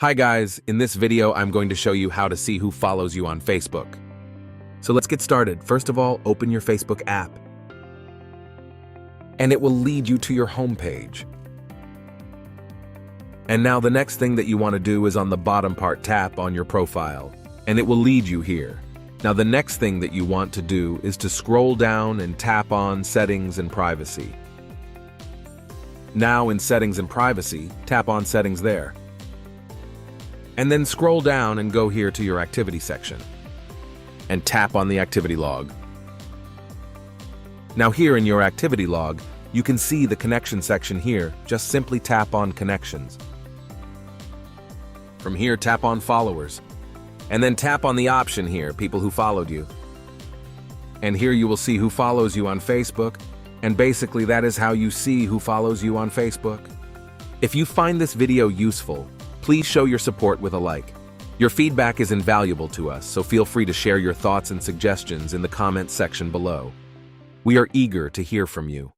Hi guys, in this video I'm going to show you how to see who follows you on Facebook. So let's get started. First of all, open your Facebook app. And it will lead you to your home page. And now the next thing that you want to do is on the bottom part, tap on your profile, and it will lead you here. Now the next thing that you want to do is to scroll down and tap on Settings and Privacy. Now in Settings and Privacy, tap on Settings there. And then scroll down and go here to your activity section. And tap on the activity log. Now here in your activity log, you can see the connection section here. Just simply tap on Connections. From here, tap on Followers. And then tap on the option here, People who followed you. And here you will see who follows you on Facebook. And basically that is how you see who follows you on Facebook. If you find this video useful, please show your support with a like. Your feedback is invaluable to us, so feel free to share your thoughts and suggestions in the comments section below. We are eager to hear from you.